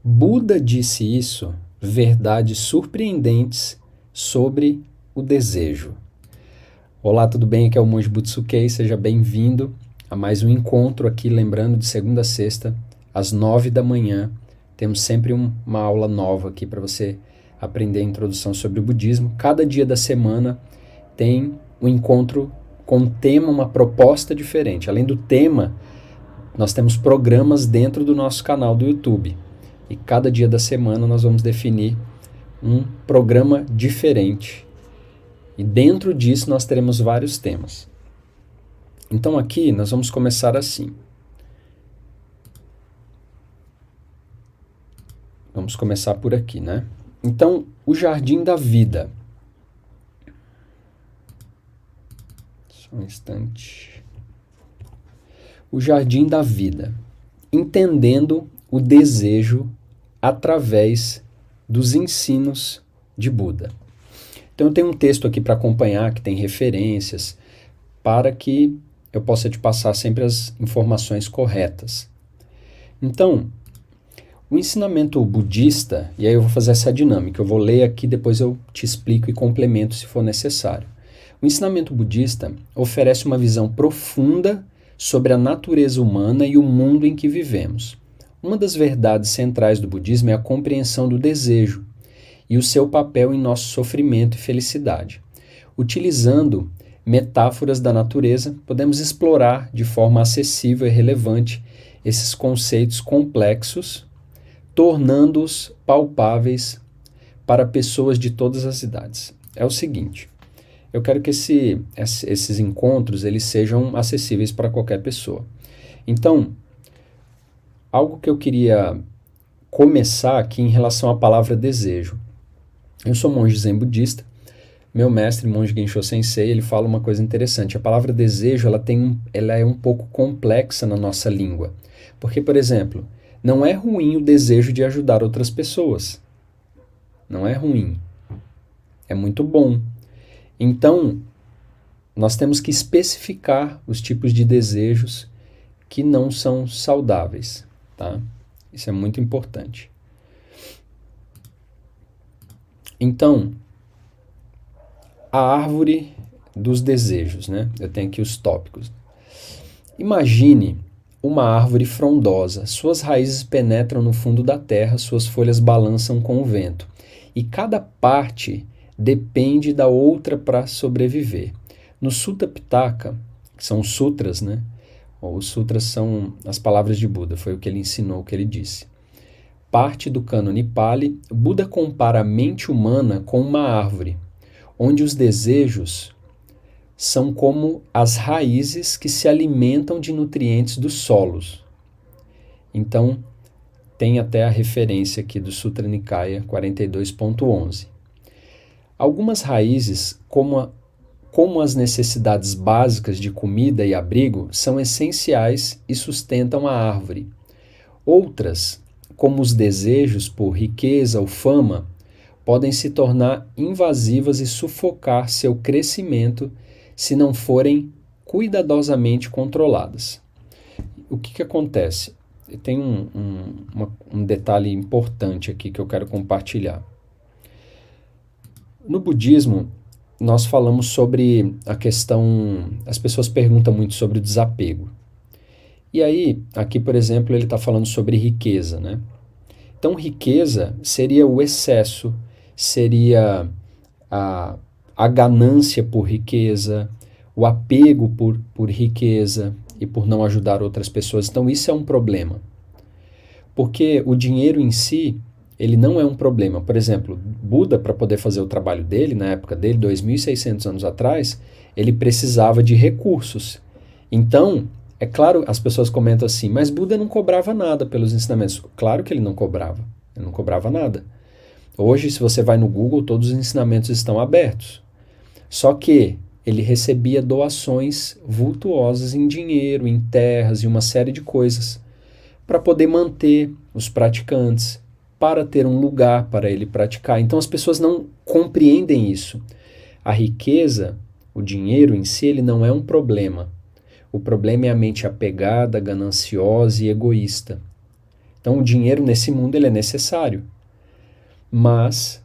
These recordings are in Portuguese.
Buda disse isso, verdades surpreendentes sobre o desejo. Olá, tudo bem? Aqui é o Monge Butsuké, seja bem-vindo a mais um encontro aqui, lembrando, de segunda a sexta, às 9 da manhã. Temos sempre uma aula nova aqui para você aprender a introdução sobre o budismo. Cada dia da semana tem um encontro com um tema, uma proposta diferente. Além do tema, nós temos programas dentro do nosso canal do YouTube. E cada dia da semana nós vamos definir um programa diferente. E dentro disso nós teremos vários temas. Então aqui nós vamos começar assim. Vamos começar por aqui, né? Então, o Jardim da Vida. Só um instante. O Jardim da Vida. Entendendo o desejo através dos ensinos de Buda. Então eu tenho um texto aqui para acompanhar, que tem referências, para que eu possa te passar sempre as informações corretas. Então, o ensinamento budista, e aí eu vou fazer essa dinâmica, eu vou ler aqui, depois eu te explico e complemento se for necessário. O ensinamento budista oferece uma visão profunda sobre a natureza humana e o mundo em que vivemos. Uma das verdades centrais do budismo é a compreensão do desejo e o seu papel em nosso sofrimento e felicidade. Utilizando metáforas da natureza, podemos explorar de forma acessível e relevante esses conceitos complexos, tornando-os palpáveis para pessoas de todas as idades. É o seguinte, eu quero que esses encontros eles sejam acessíveis para qualquer pessoa. Então, algo que eu queria começar aqui em relação à palavra desejo. Eu sou monge zen budista, meu mestre, monge Gensho Sensei, ele fala uma coisa interessante. A palavra desejo, ela é um pouco complexa na nossa língua. Porque, por exemplo, não é ruim o desejo de ajudar outras pessoas. Não é ruim. É muito bom. Então, nós temos que especificar os tipos de desejos que não são saudáveis. Tá? Isso é muito importante. Então, a árvore dos desejos, né? Eu tenho aqui os tópicos. Imagine uma árvore frondosa. Suas raízes penetram no fundo da terra, suas folhas balançam com o vento. E cada parte depende da outra para sobreviver. No Sutta Pitaka, que são os sutras, né? Os sutras são as palavras de Buda, foi o que ele ensinou, o que ele disse. Parte do cânone Pali, Buda compara a mente humana com uma árvore, onde os desejos são como as raízes que se alimentam de nutrientes dos solos. Então, tem até a referência aqui do Sutra Nikaya 42.11. Algumas raízes, como as necessidades básicas de comida e abrigo, são essenciais e sustentam a árvore. Outras, como os desejos por riqueza ou fama, podem se tornar invasivas e sufocar seu crescimento se não forem cuidadosamente controladas. O que acontece? Tem um detalhe importante aqui que eu quero compartilhar. No budismo, nós falamos sobre a questão... As pessoas perguntam muito sobre o desapego. E aí, aqui, por exemplo, ele está falando sobre riqueza, né? Então, riqueza seria o excesso, seria a ganância por riqueza, o apego por riqueza e por não ajudar outras pessoas. Então, isso é um problema. Porque o dinheiro em si, ele não é um problema. Por exemplo, Buda, para poder fazer o trabalho dele, na época dele, 2.600 anos atrás, ele precisava de recursos. Então, é claro, as pessoas comentam assim, mas Buda não cobrava nada pelos ensinamentos. Claro que ele não cobrava nada. Hoje, se você vai no Google, todos os ensinamentos estão abertos. Só que ele recebia doações vultuosas em dinheiro, em terras e uma série de coisas para poder manter os praticantes, para ter um lugar para ele praticar. Então as pessoas não compreendem isso. A riqueza, o dinheiro em si, ele não é um problema. O problema é a mente apegada, gananciosa e egoísta. Então, o dinheiro nesse mundo ele é necessário, mas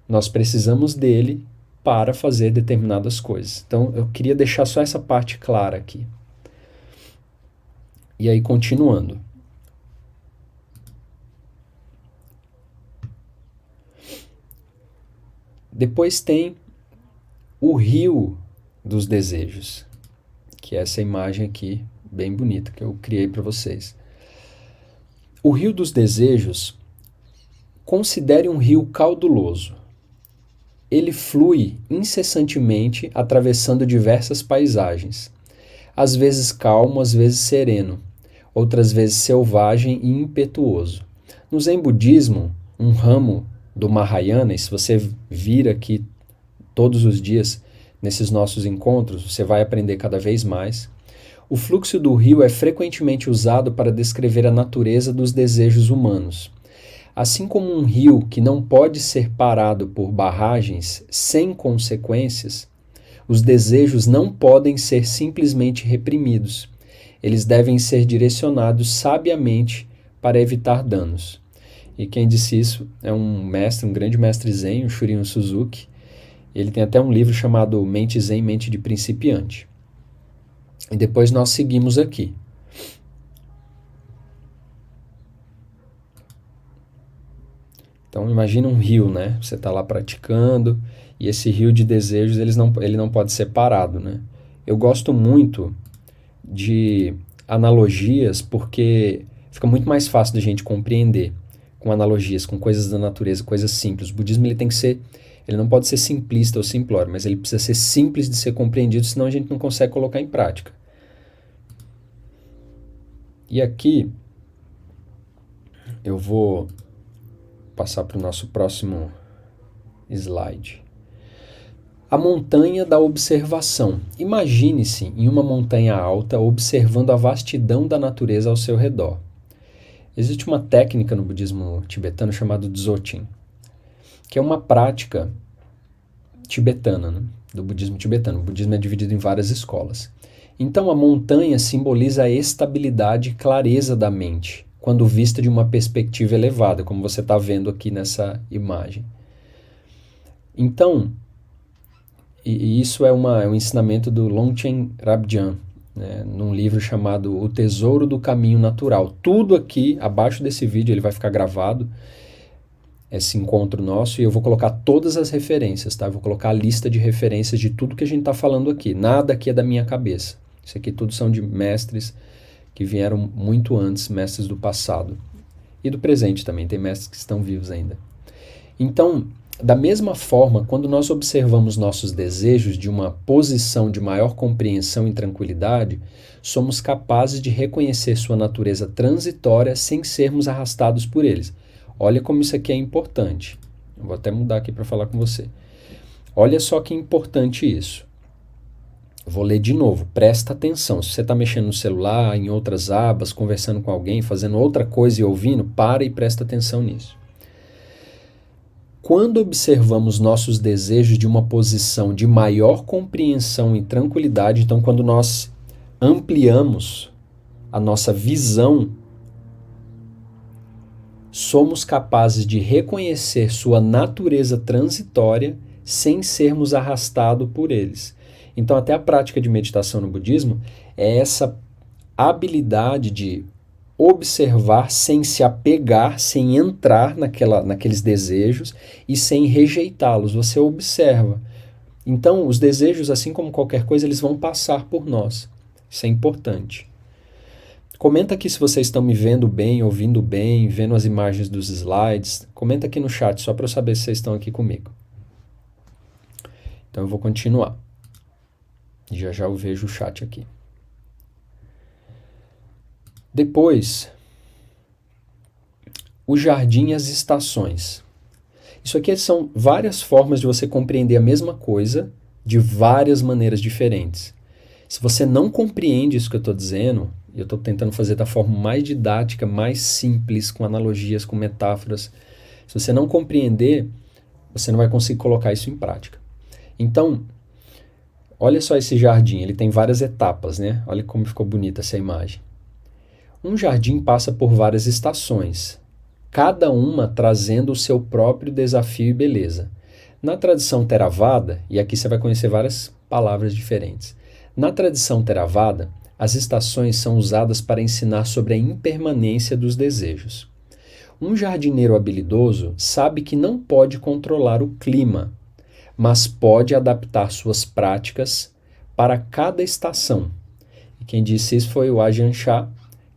nós precisamos dele para fazer determinadas coisas. Então, eu queria deixar só essa parte clara aqui. E aí, continuando. Depois tem o rio dos desejos, que é essa imagem aqui, bem bonita, que eu criei para vocês. O rio dos desejos, considere um rio caudaloso. Ele flui incessantemente, atravessando diversas paisagens. Às vezes calmo, às vezes sereno, outras vezes selvagem e impetuoso. No Zen Budismo, um ramo do Mahayana, e se você vir aqui todos os dias nesses nossos encontros, você vai aprender cada vez mais. O fluxo do rio é frequentemente usado para descrever a natureza dos desejos humanos. Assim como um rio que não pode ser parado por barragens sem consequências, os desejos não podem ser simplesmente reprimidos. Eles devem ser direcionados sabiamente para evitar danos. E quem disse isso é um mestre, um grande mestre Zen, o Shurien Suzuki. Ele tem até um livro chamado Mente Zen, Mente de Principiante. E depois nós seguimos aqui. Então imagina um rio, né? Você está lá praticando e esse rio de desejos ele não pode ser parado, né? Eu gosto muito de analogias porque fica muito mais fácil da gente compreender com analogias, com coisas da natureza, coisas simples. O budismo ele não pode ser simplista ou simplório, mas ele precisa ser simples de ser compreendido, senão a gente não consegue colocar em prática. E aqui eu vou passar para o nosso próximo slide. A montanha da observação. Imagine-se em uma montanha alta observando a vastidão da natureza ao seu redor. Existe uma técnica no budismo tibetano chamada Dzogchen, que é uma prática tibetana, né, do budismo tibetano. O budismo é dividido em várias escolas. Então a montanha simboliza a estabilidade e clareza da mente, quando vista de uma perspectiva elevada, como você está vendo aqui nessa imagem. Então, e isso é um ensinamento do Longchen Rabdjan, né, num livro chamado O Tesouro do Caminho Natural. Tudo aqui, abaixo desse vídeo, ele vai ficar gravado, esse encontro nosso, e eu vou colocar todas as referências, tá? Eu vou colocar a lista de referências de tudo que a gente está falando aqui. Nada aqui é da minha cabeça. Isso aqui tudo são de mestres que vieram muito antes, mestres do passado. E do presente também, tem mestres que estão vivos ainda. Então, da mesma forma, quando nós observamos nossos desejos de uma posição de maior compreensão e tranquilidade, somos capazes de reconhecer sua natureza transitória sem sermos arrastados por eles. Olha como isso aqui é importante. Eu vou até mudar aqui para falar com você. Olha só que importante isso. Vou ler de novo, presta atenção. Se você está mexendo no celular, em outras abas, conversando com alguém, fazendo outra coisa e ouvindo, para e presta atenção nisso. Quando observamos nossos desejos de uma posição de maior compreensão e tranquilidade, então quando nós ampliamos a nossa visão, somos capazes de reconhecer sua natureza transitória sem sermos arrastados por eles. Então, até a prática de meditação no budismo é essa habilidade de observar sem se apegar, sem entrar naqueles desejos e sem rejeitá-los. Você observa. Então, os desejos, assim como qualquer coisa, eles vão passar por nós. Isso é importante. Comenta aqui se vocês estão me vendo bem, ouvindo bem, vendo as imagens dos slides. Comenta aqui no chat, só para eu saber se vocês estão aqui comigo. Então, eu vou continuar. Já já eu vejo o chat aqui. Depois, o jardim e as estações. Isso aqui são várias formas de você compreender a mesma coisa de várias maneiras diferentes. Se você não compreende isso que eu estou dizendo, eu estou tentando fazer da forma mais didática, mais simples, com analogias, com metáforas. Se você não compreender, você não vai conseguir colocar isso em prática. Então, olha só esse jardim, ele tem várias etapas, né? Olha como ficou bonita essa imagem. Um jardim passa por várias estações, cada uma trazendo o seu próprio desafio e beleza. Na tradição Theravada, e aqui você vai conhecer várias palavras diferentes. Na tradição Theravada, as estações são usadas para ensinar sobre a impermanência dos desejos. Um jardineiro habilidoso sabe que não pode controlar o clima, mas pode adaptar suas práticas para cada estação. E quem disse isso foi o Ajahn Chah,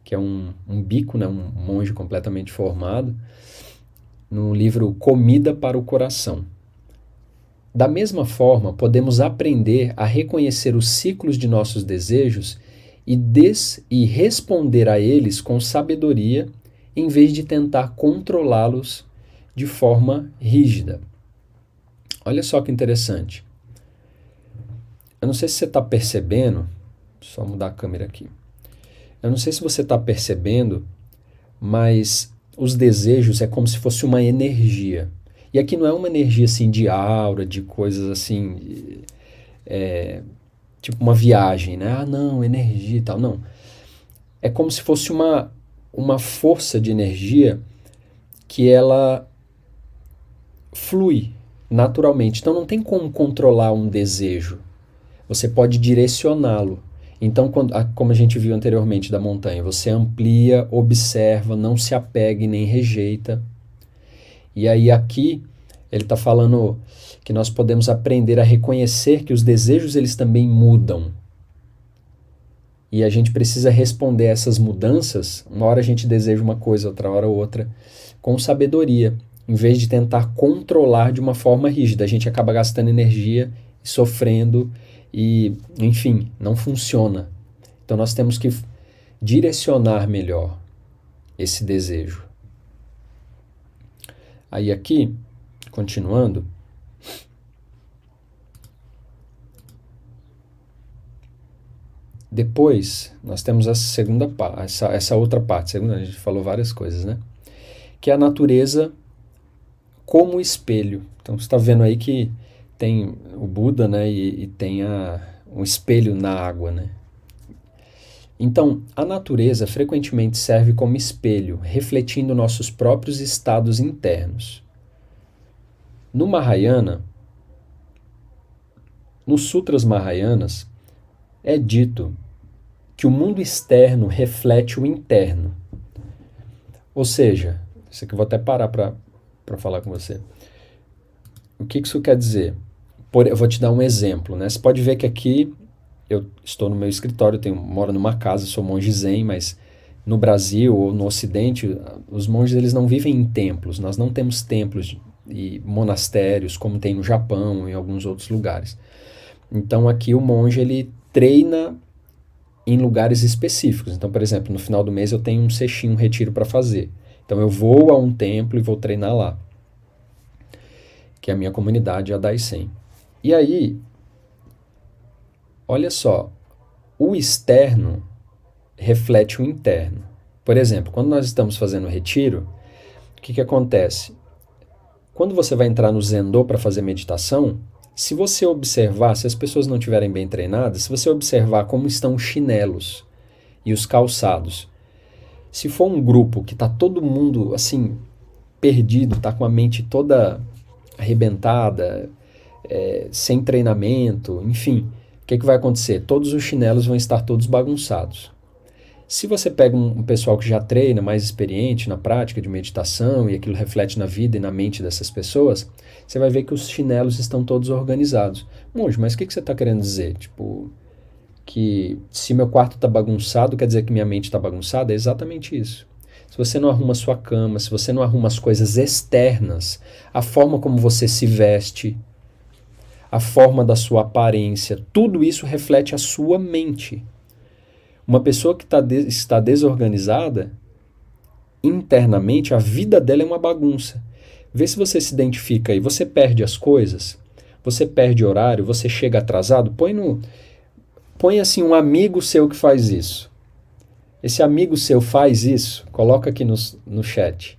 que é um bico, né, um monge completamente formado, no livro Comida para o Coração. Da mesma forma, podemos aprender a reconhecer os ciclos de nossos desejos e responder a eles com sabedoria, em vez de tentar controlá-los de forma rígida. Olha só que interessante. Eu não sei se você está percebendo, só mudar a câmera aqui. Eu não sei se você está percebendo, mas os desejos é como se fosse uma energia. E aqui não é uma energia assim de aura, de coisas assim, tipo uma viagem, né? Ah, não, energia e tal. Não. É como se fosse uma força de energia que ela flui naturalmente. Então não tem como controlar um desejo. Você pode direcioná-lo. Então, como a gente viu anteriormente da montanha, você amplia, observa, não se apega e nem rejeita. E aí aqui ele está falando que nós podemos aprender a reconhecer que os desejos eles também mudam. E a gente precisa responder a essas mudanças. Uma hora a gente deseja uma coisa, outra hora outra, com sabedoria, em vez de tentar controlar de uma forma rígida. A gente acaba gastando energia, sofrendo e, enfim, não funciona. Então nós temos que direcionar melhor esse desejo. Aí aqui, continuando, depois nós temos a segunda parte, essa outra parte, segunda, a gente falou várias coisas, né? Que é a natureza como espelho. Então você está vendo aí que tem o Buda, né? E tem um espelho na água, né? Então, a natureza frequentemente serve como espelho, refletindo nossos próprios estados internos. No Mahayana, nos Sutras Mahayanas, é dito que o mundo externo reflete o interno. Ou seja, isso aqui eu vou até parar para falar com você. O que isso quer dizer? Eu vou te dar um exemplo, né? Você pode ver que aqui eu estou no meu escritório, moro numa casa, sou monge zen, mas no Brasil ou no Ocidente, os monges eles não vivem em templos. Nós não temos templos e monastérios como tem no Japão e em alguns outros lugares. Então aqui o monge ele treina em lugares específicos. Então, por exemplo, no final do mês eu tenho um sesshin, um retiro para fazer. Então eu vou a um templo e vou treinar lá, que é a minha comunidade, a Daisen. E aí, olha só, o externo reflete o interno. Por exemplo, quando nós estamos fazendo retiro, o que acontece? Quando você vai entrar no Zendô para fazer meditação, se você observar, se as pessoas não estiverem bem treinadas, se você observar como estão os chinelos e os calçados, se for um grupo que está todo mundo assim perdido, está com a mente toda arrebentada, sem treinamento, enfim, o que vai acontecer? Todos os chinelos vão estar todos bagunçados. Se você pega um pessoal que já treina, mais experiente na prática de meditação, e aquilo reflete na vida e na mente dessas pessoas, você vai ver que os chinelos estão todos organizados. Monge, mas o que você está querendo dizer? Tipo, que se meu quarto está bagunçado, quer dizer que minha mente está bagunçada? É exatamente isso. Se você não arruma a sua cama, se você não arruma as coisas externas, a forma como você se veste, a forma da sua aparência, tudo isso reflete a sua mente. Uma pessoa que está desorganizada, internamente, a vida dela é uma bagunça. Vê se você se identifica aí. Você perde as coisas, você perde horário, você chega atrasado. Põe assim um amigo seu que faz isso. Esse amigo seu faz isso, coloca aqui no chat.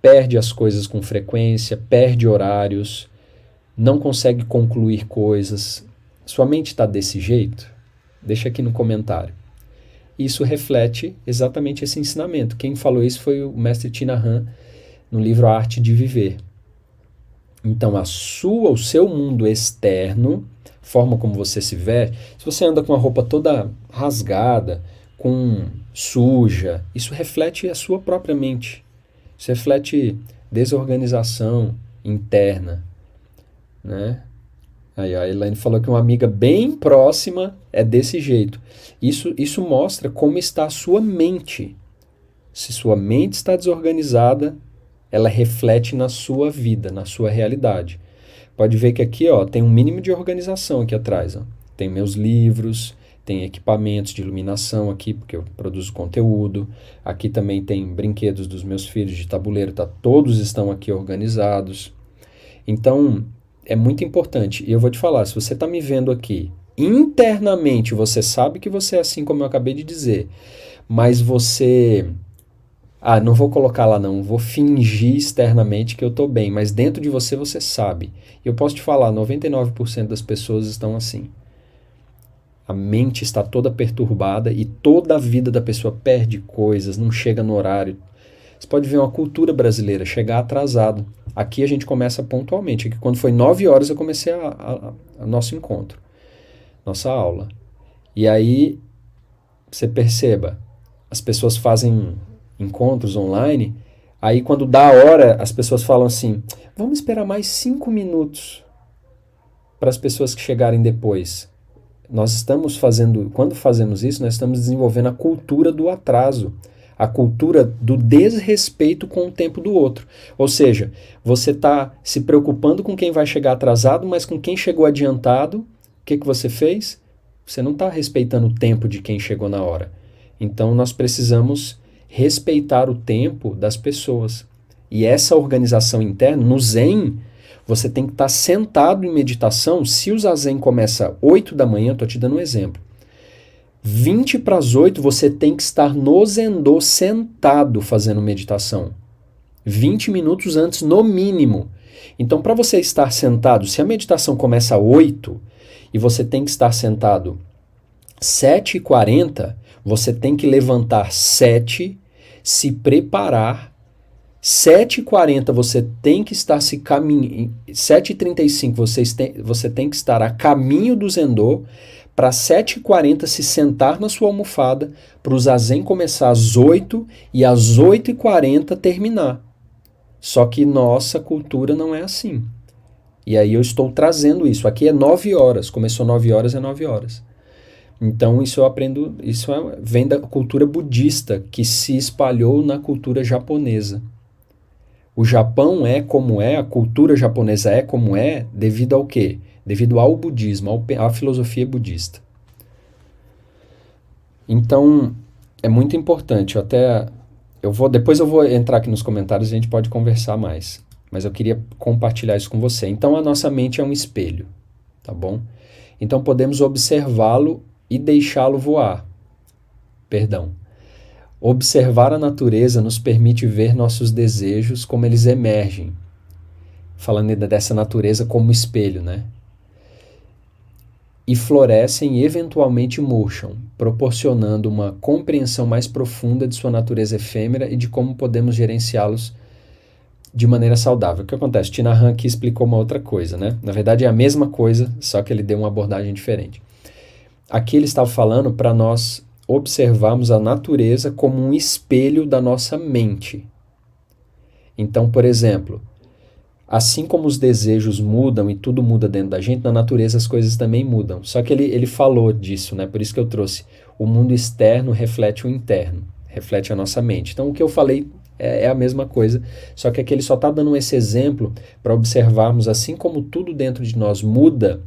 Perde as coisas com frequência, perde horários, não consegue concluir coisas. Sua mente está desse jeito? Deixa aqui no comentário. isso reflete exatamente esse ensinamento. Quem falou isso foi o mestre Thich Nhat Hanh, no livro A Arte de Viver. Então, o seu mundo externo, forma como você se veste, se você anda com a roupa toda rasgada, suja, isso reflete a sua própria mente. Isso reflete desorganização interna, né? Aí a Elaine falou que uma amiga bem próxima é desse jeito. Isso mostra como está a sua mente. Se sua mente está desorganizada, ela reflete na sua vida, na sua realidade. Pode ver que aqui, ó, tem um mínimo de organização aqui atrás. Ó. Tem meus livros, tem equipamentos de iluminação aqui, porque eu produzo conteúdo. Aqui também tem brinquedos dos meus filhos de tabuleiro, tá? Todos estão aqui organizados. Então, é muito importante. E eu vou te falar, se você está me vendo aqui, internamente você sabe que você é assim como eu acabei de dizer, mas você... não vou colocar lá não, vou fingir externamente que eu estou bem, mas dentro de você você sabe. E eu posso te falar, 99% das pessoas estão assim. A mente está toda perturbada e toda a vida da pessoa perde coisas, não chega no horário. Você pode ver uma cultura brasileira, chegar atrasado. Aqui a gente começa pontualmente. Aqui, quando foi 9 horas eu comecei a nosso encontro, nossa aula. E aí, você perceba, as pessoas fazem encontros online, aí quando dá a hora, as pessoas falam assim, vamos esperar mais 5 minutos para as pessoas que chegarem depois. Nós estamos fazendo, quando fazemos isso, nós estamos desenvolvendo a cultura do atraso, a cultura do desrespeito com o tempo do outro. Ou seja, você está se preocupando com quem vai chegar atrasado, mas com quem chegou adiantado, o que você fez? Você não está respeitando o tempo de quem chegou na hora. Então nós precisamos respeitar o tempo das pessoas. E essa organização interna, no Zen, você tem que estar sentado em meditação. Se o Zazen começa 8 da manhã, estou te dando um exemplo. 20 para as 8, você tem que estar no Zendô sentado fazendo meditação. 20 minutos antes, no mínimo. Então, para você estar sentado, se a meditação começa às 8 e você tem que estar sentado 7h40, você tem que levantar 7, se preparar. 7h40 você tem que estar 7h35 você tem que estar a caminho do Zendô, para 7h40 se sentar na sua almofada, para o Zazen começar às 8 e às 8h40 terminar. Só que nossa cultura não é assim. E aí eu estou trazendo isso. Aqui é 9 horas, começou 9 horas, é 9 horas. Então isso eu aprendo, vem da cultura budista, que se espalhou na cultura japonesa. O Japão é como é, a cultura japonesa é como é, devido ao quê? Devido ao budismo, à filosofia budista. Então, é muito importante. Depois eu vou entrar aqui nos comentários e a gente pode conversar mais. Mas eu queria compartilhar isso com você. Então, a nossa mente é um espelho, tá bom? Então, podemos observá-lo e deixá-lo voar. Perdão. Observar a natureza nos permite ver nossos desejos como eles emergem. Falando dessa natureza como espelho, né? E florescem e eventualmente murcham, proporcionando uma compreensão mais profunda de sua natureza efêmera e de como podemos gerenciá-los de maneira saudável. O que acontece? Thich Nhat Hanh aqui explicou uma outra coisa, né? Na verdade é a mesma coisa, só que ele deu uma abordagem diferente. Aqui ele estava falando para nós observarmos a natureza como um espelho da nossa mente. Então, por exemplo, assim como os desejos mudam e tudo muda dentro da gente, na natureza as coisas também mudam. Só que ele falou disso, né? Por isso que eu trouxe. O mundo externo reflete o interno, reflete a nossa mente. Então, o que eu falei é a mesma coisa, só que aqui ele só está dando esse exemplo para observarmos, assim como tudo dentro de nós muda,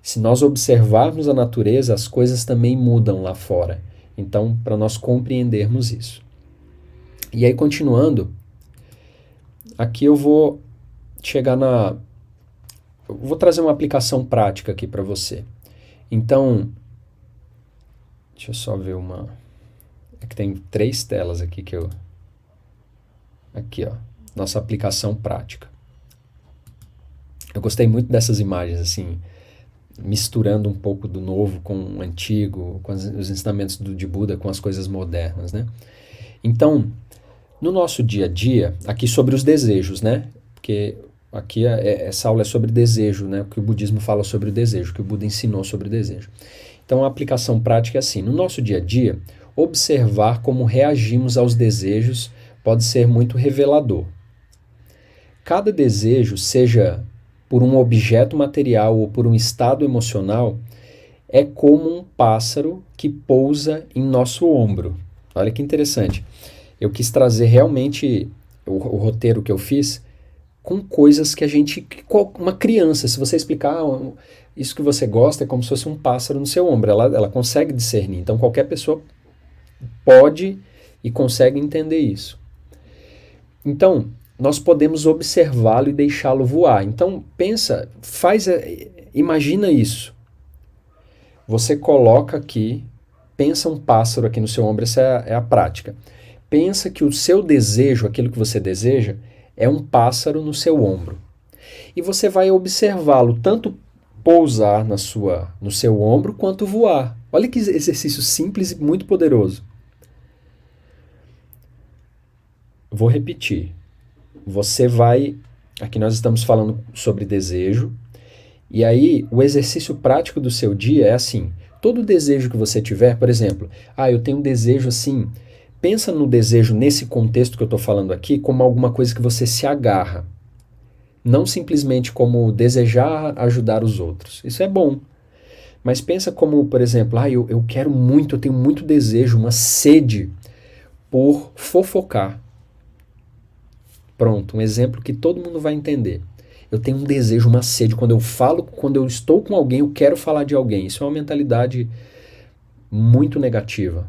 se nós observarmos a natureza, as coisas também mudam lá fora. Então, para nós compreendermos isso. E aí, continuando, aqui eu vou chegar eu vou trazer uma aplicação prática aqui para você. Então, deixa eu só ver é que tem 3 telas aqui que aqui, ó, nossa aplicação prática. Eu gostei muito dessas imagens, assim, misturando um pouco do novo com o antigo, com os ensinamentos de Buda com as coisas modernas, né? Então, no nosso dia a dia, aqui sobre os desejos, né? Porque aqui essa aula é sobre desejo, né? O que o budismo fala sobre o desejo, o que o Buda ensinou sobre o desejo. Então, a aplicação prática é assim: no nosso dia a dia, observar como reagimos aos desejos pode ser muito revelador. Cada desejo, seja por um objeto material ou por um estado emocional, é como um pássaro que pousa em nosso ombro. Olha que interessante. Eu quis trazer realmente o roteiro que eu fiz com coisas que a gente... Uma criança, se você explicar isso que você gosta, é como se fosse um pássaro no seu ombro. Ela consegue discernir. Então qualquer pessoa pode e consegue entender isso. Então, nós podemos observá-lo e deixá-lo voar. Então, imagina isso. Você coloca aqui, pensa um pássaro aqui no seu ombro, essa é a prática. Pensa que o seu desejo, aquilo que você deseja, é um pássaro no seu ombro. E você vai observá-lo tanto pousar no seu ombro quanto voar. Olha que exercício simples e muito poderoso. Vou repetir. Você vai... Aqui nós estamos falando sobre desejo. E aí, o exercício prático do seu dia é assim. Todo desejo que você tiver, por exemplo, eu tenho um desejo assim... Pensa no desejo, nesse contexto que eu estou falando aqui, como alguma coisa que você se agarra. Não simplesmente como desejar ajudar os outros. Isso é bom. Mas pensa como, por exemplo, eu quero muito, eu tenho muito desejo, uma sede por fofocar. Pronto, um exemplo que todo mundo vai entender. Eu tenho um desejo, uma sede. Quando eu estou com alguém, eu quero falar de alguém. Isso é uma mentalidade muito negativa,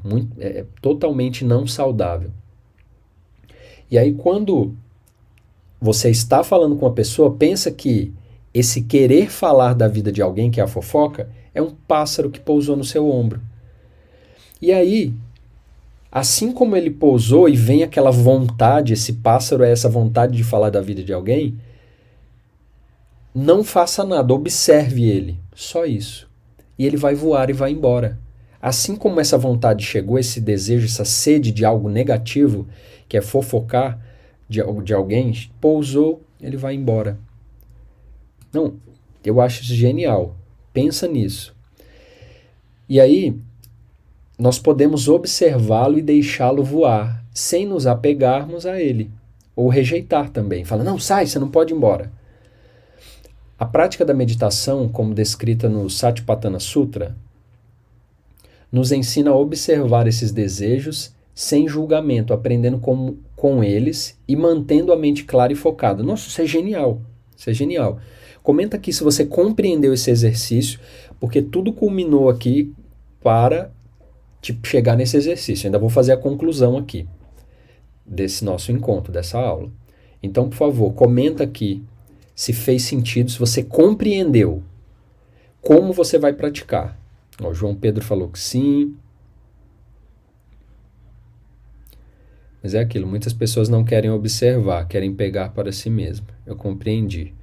totalmente não saudável. E aí, quando você está falando com uma pessoa, pensa que esse querer falar da vida de alguém, que é a fofoca, é um pássaro que pousou no seu ombro. E aí, assim como ele pousou e vem aquela vontade, esse pássaro é essa vontade de falar da vida de alguém, não faça nada, observe ele, só isso. E ele vai voar e vai embora. Assim como essa vontade chegou, esse desejo, essa sede de algo negativo, que é fofocar de alguém, pousou, ele vai embora. Não, eu acho isso genial. Pensa nisso. E aí, nós podemos observá-lo e deixá-lo voar, sem nos apegarmos a ele. Ou rejeitar também. Fala, não, sai, você não pode ir embora. A prática da meditação, como descrita no Satipatthana Sutra, nos ensina a observar esses desejos sem julgamento, aprendendo com eles e mantendo a mente clara e focada. Nossa, isso é genial. Isso é genial. Comenta aqui se você compreendeu esse exercício, porque tudo culminou aqui para chegar nesse exercício. Ainda vou fazer a conclusão aqui desse nosso encontro, dessa aula. Então, por favor, comenta aqui se fez sentido, se você compreendeu como você vai praticar. O João Pedro falou que sim. Mas é aquilo, muitas pessoas não querem observar, querem pegar para si mesmo. Eu compreendi.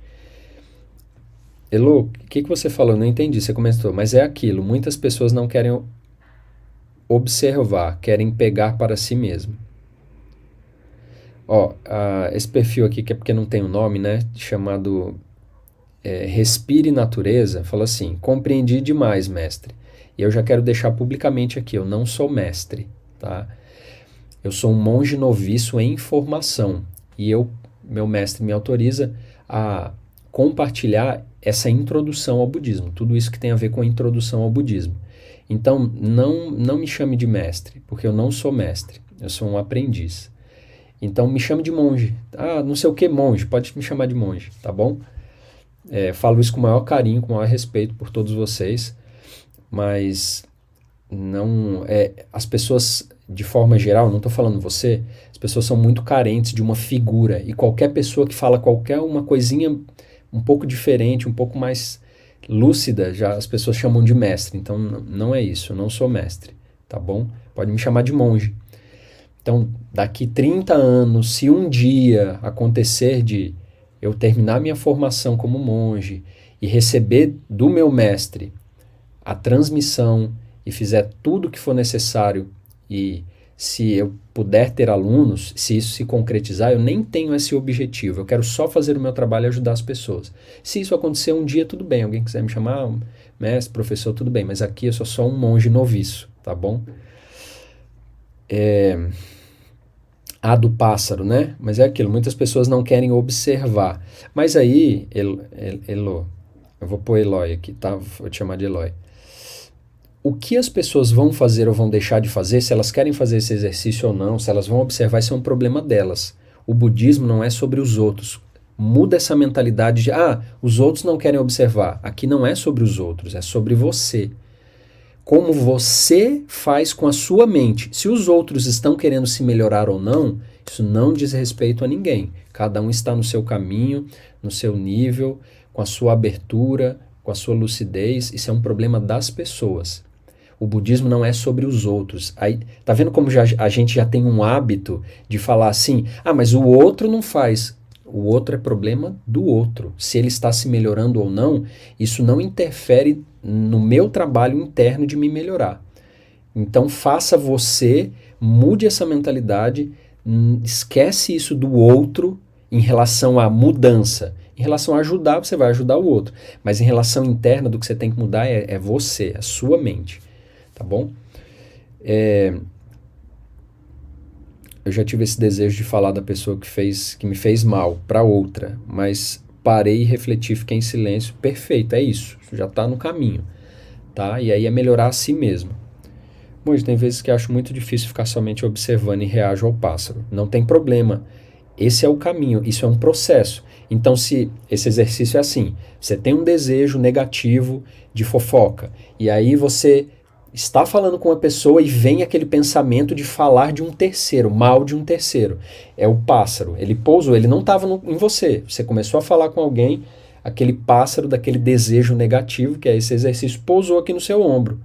Elô, o que você falou? Não entendi, você comentou. Mas é aquilo, muitas pessoas não querem observar, querem pegar para si mesmo. Esse perfil aqui, que é porque não tem um nome, né? Chamado Respire Natureza, fala assim: compreendi demais, mestre. E eu já quero deixar publicamente aqui, eu não sou mestre, tá? Eu sou um monge noviço em formação. E meu mestre me autoriza a compartilhar essa introdução ao budismo. Tudo isso que tem a ver com a introdução ao budismo. Então, não me chame de mestre, porque eu não sou mestre. Eu sou um aprendiz. Então, me chame de monge. Não sei o que monge, pode me chamar de monge, tá bom? Falo isso com o maior carinho, com o maior respeito por todos vocês. Mas não as pessoas, de forma geral, não estou falando você, as pessoas são muito carentes de uma figura, e qualquer pessoa que fala qualquer uma coisinha um pouco diferente, um pouco mais lúcida, já as pessoas chamam de mestre. Então não é isso, eu não sou mestre, tá bom? Pode me chamar de monge. Então, daqui 30 anos, se um dia acontecer de eu terminar minha formação como monge e receber do meu mestre a transmissão e fizer tudo o que for necessário, e se eu puder ter alunos, se isso se concretizar, eu nem tenho esse objetivo, eu quero só fazer o meu trabalho e ajudar as pessoas. Se isso acontecer um dia, tudo bem, alguém quiser me chamar, mestre, professor, tudo bem, mas aqui eu sou só um monge noviço, tá bom? Do pássaro, né? Mas é aquilo, muitas pessoas não querem observar. Mas aí, Elo, eu vou pôr Eloy aqui, tá? Vou te chamar de Eloy. O que as pessoas vão fazer ou vão deixar de fazer, se elas querem fazer esse exercício ou não, se elas vão observar, isso é um problema delas. O budismo não é sobre os outros. Muda essa mentalidade de, os outros não querem observar. Aqui não é sobre os outros, é sobre você. Como você faz com a sua mente. Se os outros estão querendo se melhorar ou não, isso não diz respeito a ninguém. Cada um está no seu caminho, no seu nível, com a sua abertura, com a sua lucidez. Isso é um problema das pessoas. O budismo não é sobre os outros. Aí, tá vendo como a gente já tem um hábito de falar assim, mas o outro não faz. O outro é problema do outro. Se ele está se melhorando ou não, isso não interfere no meu trabalho interno de me melhorar. Então faça você, mude essa mentalidade, esquece isso do outro em relação à mudança. Em relação a ajudar, você vai ajudar o outro. Mas em relação interna, do que você tem que mudar é você, a sua mente. Tá bom? Eu já tive esse desejo de falar da pessoa que me fez mal para outra, mas parei e refleti, fiquei em silêncio. Perfeito, é isso. Já está no caminho. Tá? E aí é melhorar a si mesmo. Bom, tem vezes que acho muito difícil ficar somente observando e reajo ao pássaro. Não tem problema. Esse é o caminho, isso é um processo. Então, se esse exercício é assim, você tem um desejo negativo de fofoca, e aí você está falando com uma pessoa e vem aquele pensamento de falar de um terceiro, mal de um terceiro. É o pássaro, ele pousou, ele não estava em você. Você começou a falar com alguém, aquele pássaro daquele desejo negativo, que é esse exercício, pousou aqui no seu ombro.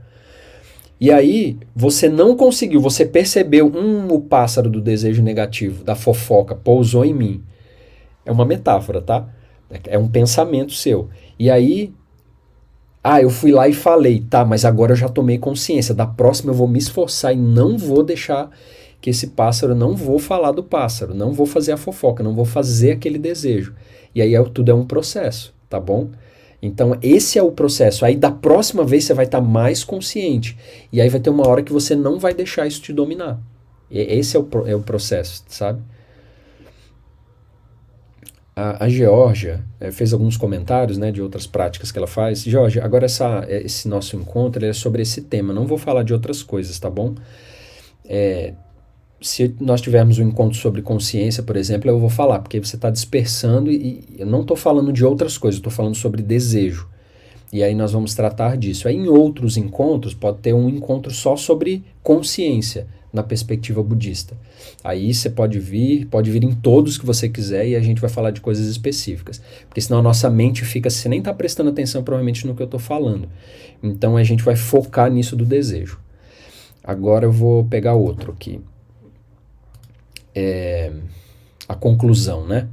E aí, você não conseguiu, você percebeu, o pássaro do desejo negativo, da fofoca, pousou em mim. É uma metáfora, tá? É um pensamento seu. E aí, eu fui lá e falei, tá, mas agora eu já tomei consciência. Da próxima eu vou me esforçar e não vou deixar que esse pássaro, não vou falar do pássaro, não vou fazer a fofoca, não vou fazer aquele desejo. E aí tudo é um processo, tá bom? Então esse é o processo. Aí da próxima vez você vai estar mais consciente. E aí vai ter uma hora que você não vai deixar isso te dominar. Esse é o processo, sabe? A Georgia fez alguns comentários, né, de outras práticas que ela faz. Georgia, agora esse nosso encontro é sobre esse tema. Não vou falar de outras coisas, tá bom? Se nós tivermos um encontro sobre consciência, por exemplo, eu vou falar, porque você está dispersando e eu não estou falando de outras coisas, estou falando sobre desejo. E aí nós vamos tratar disso. Aí em outros encontros, pode ter um encontro só sobre consciência, na perspectiva budista. Aí você pode vir em todos que você quiser e a gente vai falar de coisas específicas. Porque senão a nossa mente fica, você nem está prestando atenção provavelmente no que eu estou falando. Então a gente vai focar nisso do desejo. Agora eu vou pegar outro aqui. A conclusão, né?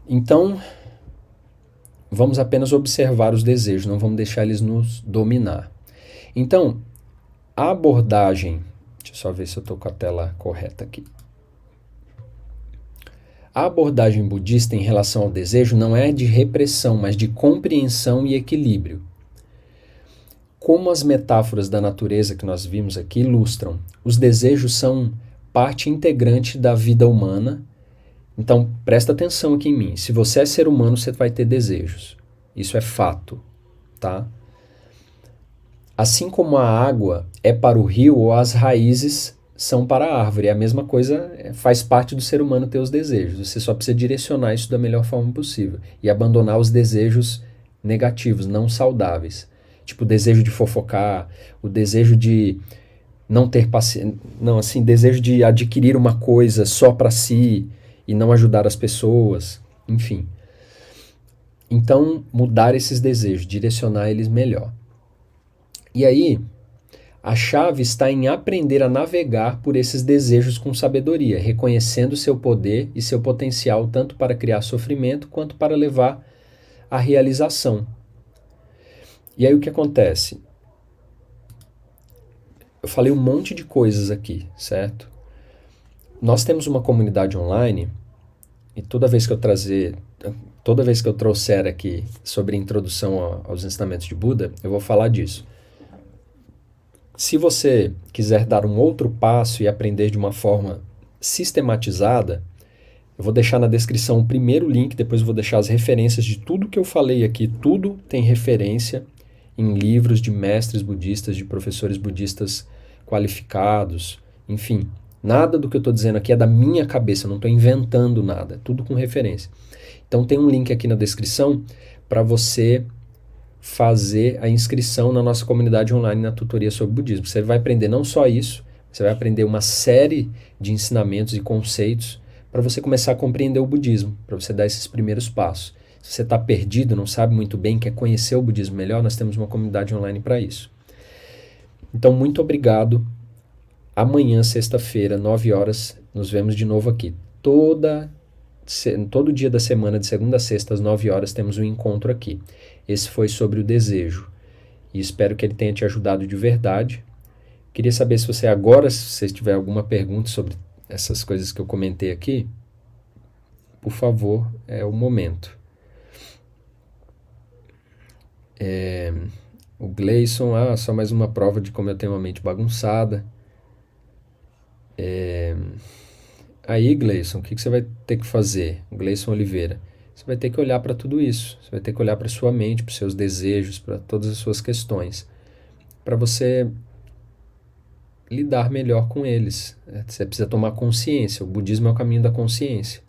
Então, vamos apenas observar os desejos, não vamos deixar eles nos dominar. Então, a abordagem... Deixa eu só ver se eu estou com a tela correta aqui. A abordagem budista em relação ao desejo não é de repressão, mas de compreensão e equilíbrio. Como as metáforas da natureza que nós vimos aqui ilustram, os desejos são parte integrante da vida humana. Então, presta atenção aqui em mim. Se você é ser humano, você vai ter desejos. Isso é fato, tá? Assim como a água é para o rio ou as raízes são para a árvore. É a mesma coisa, faz parte do ser humano ter os desejos. Você só precisa direcionar isso da melhor forma possível e abandonar os desejos negativos, não saudáveis. Tipo o desejo de fofocar, o desejo de não ter paciência, desejo de adquirir uma coisa só para si e não ajudar as pessoas, enfim. Então, mudar esses desejos, direcionar eles melhor. E aí, a chave está em aprender a navegar por esses desejos com sabedoria, reconhecendo seu poder e seu potencial tanto para criar sofrimento quanto para levar a realização. E aí o que acontece? Eu falei um monte de coisas aqui, certo? Nós temos uma comunidade online e toda vez que eu trouxer aqui sobre a introdução aos ensinamentos de Buda, eu vou falar disso. Se você quiser dar um outro passo e aprender de uma forma sistematizada, eu vou deixar na descrição o primeiro link, depois eu vou deixar as referências de tudo que eu falei aqui. Tudo tem referência em livros de mestres budistas, de professores budistas qualificados, enfim. Nada do que eu estou dizendo aqui é da minha cabeça, eu não estou inventando nada, é tudo com referência. Então tem um link aqui na descrição para você fazer a inscrição na nossa comunidade online na tutoria sobre budismo. Você vai aprender não só isso, você vai aprender uma série de ensinamentos e conceitos para você começar a compreender o budismo, para você dar esses primeiros passos. Se você está perdido, não sabe muito bem, quer conhecer o budismo melhor, nós temos uma comunidade online para isso. Então, muito obrigado. Amanhã, sexta-feira, 9 horas, nos vemos de novo aqui. Todo dia da semana, de segunda a sexta, às 9 horas, temos um encontro aqui. Esse foi sobre o desejo. E espero que ele tenha te ajudado de verdade. Queria saber se você agora, se você tiver alguma pergunta sobre essas coisas que eu comentei aqui, por favor, é o momento. O Gleison, só mais uma prova de como eu tenho uma mente bagunçada. Aí, Gleison, o que você vai ter que fazer? Gleison Oliveira, você vai ter que olhar para tudo isso. Você vai ter que olhar para sua mente, para os seus desejos, para todas as suas questões, para você lidar melhor com eles. Você precisa tomar consciência. O budismo é o caminho da consciência.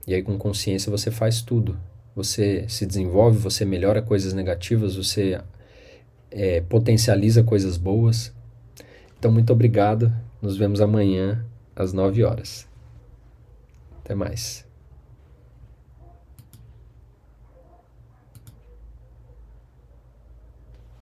E aí, com consciência, você faz tudo. Você se desenvolve, você melhora coisas negativas, você potencializa coisas boas. Então, muito obrigado. Nos vemos amanhã às 9 horas. Até mais.